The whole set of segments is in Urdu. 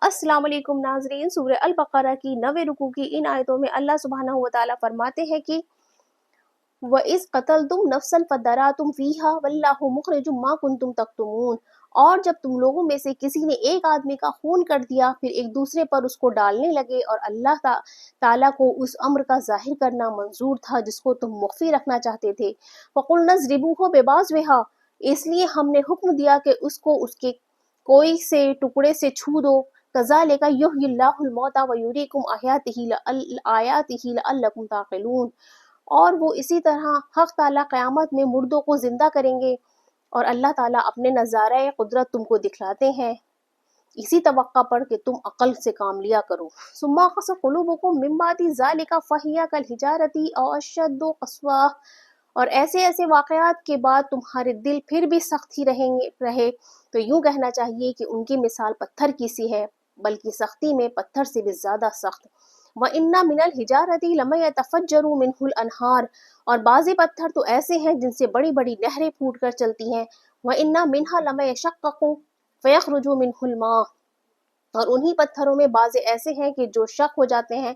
السلام علیکم ناظرین، سورہ البقرہ کی 90 رکوع کی ان آیتوں میں اللہ سبحانہ وتعالیٰ فرماتے ہیں کہ وَإِذْ قَتَلْتُمْ نَفْسًا فَادَّارَأْتُمْ فِيهَا وَاللَّهُ مُخْرِجٌ مَا كُنْتُمْ تَكْتُمُونَ، اور جب تم لوگوں میں سے کسی نے ایک آدمی کا خون کر دیا پھر ایک دوسرے پر اس کو ڈالنے لگے، اور اللہ تعالیٰ کو اس امر کا ظاہر کرنا منظور تھا جس کو تم مخفی رکھنا چاہتے تھے۔ فَقُلْنَا اضْرِبُوهُ بِبَعْضِهَا، اس لیے ہم نے حکم دیا کہ اس کو اس کے کوئی سے ٹکڑے سے چھو دو۔ کذالک یحیی اللہ الموتى ویریکم آیاتہ لعلکم تعقلون، اور وہ اسی طرح حق تعالیٰ قیامت میں مردوں کو زندہ کریں گے، اور اللہ تعالیٰ اپنے نظارہ قدرت تم کو دکھلاتے ہیں اسی توقع پر کہ تم عقل سے کام لیا کرو۔ ثم قست قلوبکم من بعد ذلک فہی کالحجارۃ او اشد قسوۃ، اور ایسے واقعات کے بعد تمہارے دل پھر بھی سخت ہی رہے تو یوں کہنا چاہیے کہ ان کی مثال پتھر کی سی ہے، بلکہ سختی میں پتھر سے بھی زیادہ سخت۔ وَإِنَّ مِنَ الْحِجَارَةِ لَمَا يَتَفَجَّرُ مِنْهُ الْأَنْهَارُ، اور بعضی پتھر تو ایسے ہیں جن سے بڑی بڑی نہریں پھوٹ کر چلتی ہیں۔ وَإِنَّ مِنْهَا لَمَا يَشَقَّقُ فَيَخْرُجُ مِنْهُ الْمَاءُ، اور انہی پتھروں میں بعض ایسے ہیں کہ جو شق ہو جاتے ہیں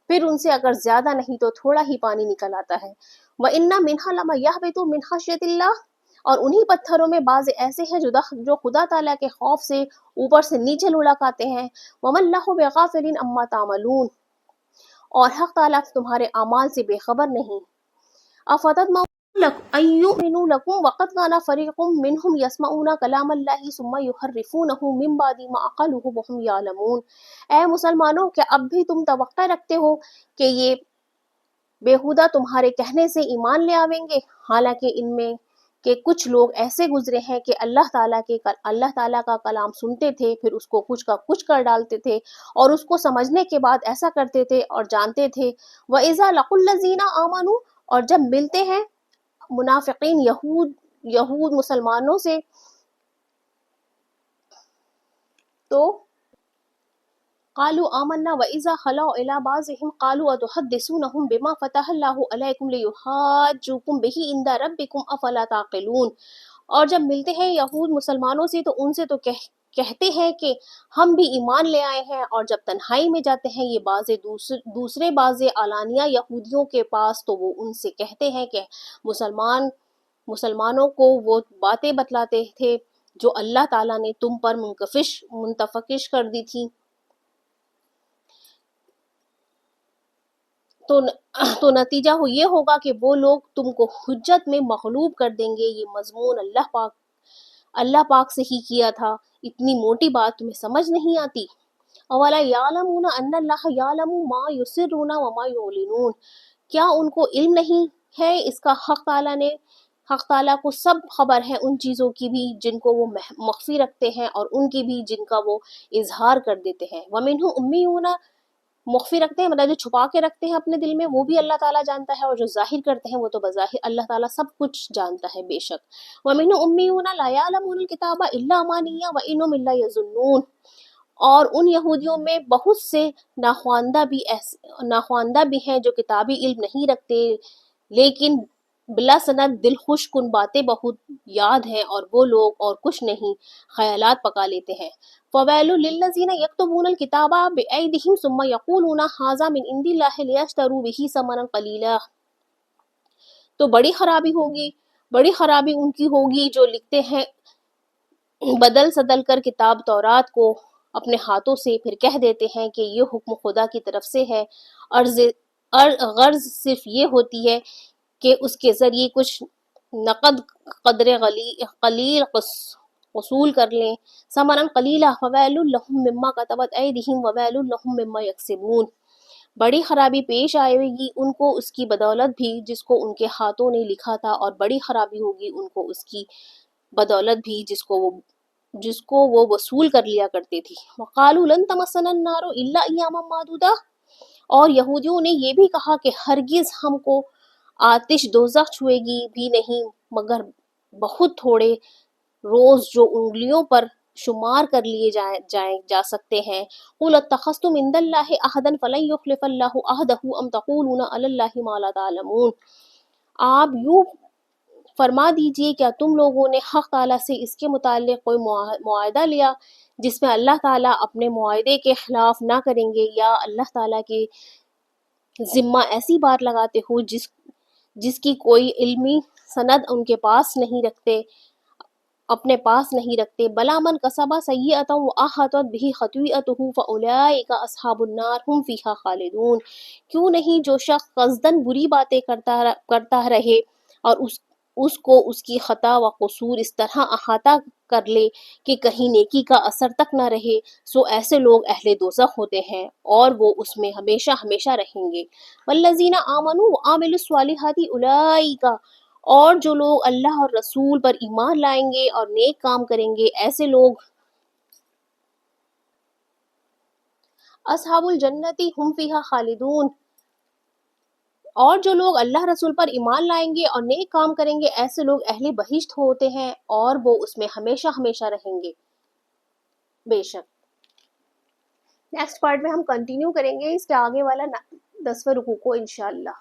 پھر ان سے اگر زیادہ نہیں تو تھوڑا ہی پانی نکل آتا ہے۔ وَإِنَّ مِنْهَا لَمَا يَهْبِطُ مِنْ خَشْيَةِ اللَّهِ، اور انہی پتھروں میں بعض ایسے ہیں جو خدا تعالیٰ کے خوف سے اوپر سے نیچے لڑک آتے ہیں۔ وَمَا اللَّهُ بِغَافِلٍ عَمَّا تَعْمَلُونَ، اور حق تعالیٰ تمہارے اعمال سے بے خبر نہیں۔ أَفَتَطْمَعُونَ أَن يُؤْمِنُوا لَكُمْ وَقَدْ كَانَ فَرِيقٌ مِّنْهُمْ يَسْمَعُونَ كَلَامَ اللَّهِ ثُمَّ يُحَرِّفُونَهُ مِن بَعْدِ مَا عَقَلُوهُ وَهُمْ يَعْلَمُونَ، اے مسلمانوں کیا اب بھی تم توقع رکھتے ہو کہ یہ بےہودہ تمہارے کہنے سے ایمان لے آویں گے، حالانکہ ان میں کہ کچھ لوگ ایسے گزرے ہیں کہ اللہ تعالیٰ کا کلام سنتے تھے پھر اس کو کچھ کا کچھ کر ڈالتے تھے، اور اس کو سمجھنے کے بعد ایسا کرتے تھے اور جانتے تھے۔ وَإِذَا لَقُوا الَّذِينَ آمَنُوا، اور جب ملتے ہیں منافقین یہود مسلمانوں سے تو قالوا آمنا وإذا خلوا إلى بعضهم قالوا أتحدثونهم بما فتح الله عليكم ليحاجوكم به عند ربكم أفلا تعقلون، اور جب ملتے ہیں یہود مسلمانوں سے تو ان سے تو کہتے ہیں کہ ہم بھی ایمان لے آئے ہیں، اور جب تنہائی میں جاتے ہیں یہ دوسرے باز علانیہ یہودیوں کے پاس تو وہ ان سے کہتے ہیں کہ مسلمانوں کو وہ باتیں بتلاتے تھے جو اللہ تعالیٰ نے تم پر منتفقش کر دی تھی۔ تو نتیجہ یہ ہوگا کہ وہ لوگ تم کو حجت میں مغلوب کر دیں گے۔ یہ مضمون اللہ پاک سے ہی کیا تھا، اتنی موٹی بات تمہیں سمجھ نہیں آتی؟ اولا یعلمون ان اللہ یعلم ما یسرون وما یعلنون، کیا ان کو علم نہیں ہے اس کا حق تعالیٰ کو سب خبر ہے ان چیزوں کی بھی جن کو وہ مخفی رکھتے ہیں اور ان کی بھی جن کا وہ اظہار کر دیتے ہیں۔ ومنہم امیون، مخفی رکھتے ہیں مطلب جو چھپا کے رکھتے ہیں اپنے دل میں وہ بھی اللہ تعالیٰ جانتا ہے، اور جو ظاہر کرتے ہیں وہ تو بظاہر اللہ تعالیٰ سب کچھ جانتا ہے بے شک۔ وَمِنْهُمْ أُمِّيُّونَ لَا يَعْلَمُونَ الْكِتَابَ إِلَّا أَمَانِيَّ وَإِنْهُمْ إِلَّا يَظُنُّونَ، اور ان یہودیوں میں بہت سے ناخواندہ بھی ہیں جو کتابی علم نہیں رکھتے لیکن بلا سند دل خوش کن باتیں بہت یاد ہیں، اور وہ لوگ اور کچھ نہیں خیالات پکا لیتے ہیں۔ فَوَيْلٌ لِّلَّذِينَ يَكْتُبُونَ الْكِتَابَ بِأَيْدِيهِمْ ثُمَّ يَقُولُونَ هَٰذَا مِنْ عِندِ اللَّهِ لِيَشْتَرُوا بِهِ ثَمَنًا قَلِيلًا، تو بڑی خرابی ان کی ہوگی جو لکھتے ہیں بدل سدل کر کتاب تورات کو اپنے ہاتھوں سے، پھر کہہ دیتے ہیں کہ یہ حکم خدا کی طرف سے ہے، غرض صرف یہ ہوتی ہے کہ اس کے ذریعے کچھ نقد قدر قلیل وصول کر لیں۔ ثمنا قلیلا فویل لہم مما کتبت ایدیہم وویل لہم مما یکسبون، بڑی خرابی پیش آئے گی ان کو اس کی بدولت بھی جس کو ان کے ہاتھوں نے لکھا تھا، اور بڑی خرابی ہوگی ان کو اس کی بدولت بھی جس کو وہ وصول کر لیا کرتے تھی۔ وقالوا لن تمسنا النار الا ایاما معدودہ، اور یہودیوں نے یہ بھی کہا کہ ہرگز ہم کو آتش دوزخ چھوئے گی بھی نہیں مگر بہت تھوڑے روز جو انگلیوں پر شمار کر لیے جا سکتے ہیں۔ قُلْ اتَّخَذْتُمْ عِندَ اللَّهِ عَهْدًا فَلَن يُخْلِفَ اللَّهُ عَهْدَهُ أَمْ تَقُولُونَ عَلَى اللَّهِ مَا لَا تَعْلَمُونَ، آپ یوں فرما دیجئے کیا تم لوگوں نے حق تعالیٰ سے اس کے متعلق کوئی معاہدہ لیا جس میں اللہ تعالیٰ اپنے معاہدے کے خلاف نہ کریں گے یا اللہ تعالیٰ کے ذمہ ایسی بات لگاتے ہو جس کی کوئی علمی سند ان کے پاس نہیں رکھتے، اپنے پاس نہیں رکھتے۔ بلا من کسب سیئۃ واحاطت بہ خطیئتہ فاولئک اصحاب النار هم فیہا خالدون۔ کیوں نہیں جو شخص قصداً بری باتیں کرتا رہے اور اس کو اس کی خطا و قصور اس طرح احاطہ کر لے کہ کہیں نیکی کا اثر تک نہ رہے، سو ایسے لوگ اہل دوزخ ہوتے ہیں اور وہ اس میں ہمیشہ ہمیشہ رہیں گے۔ والذین آمنوا وعملوا الصالحات اولئک، اور جو لوگ اللہ اور رسول پر ایمان لائیں گے اور نیک کام کریں گے، ایسے لوگ اصحاب الجنت ہم فیہا خالدون، اور جو لوگ اللہ رسول پر ایمان لائیں گے اور نیک کام کریں گے، ایسے لوگ اہل بہشت ہوتے ہیں اور وہ اس میں ہمیشہ ہمیشہ رہیں گے۔ بے شک نیکسٹ پارٹ میں ہم کنٹینیو کریں گے اس کے آگے والا 10ویں رکوع کو انشاءاللہ۔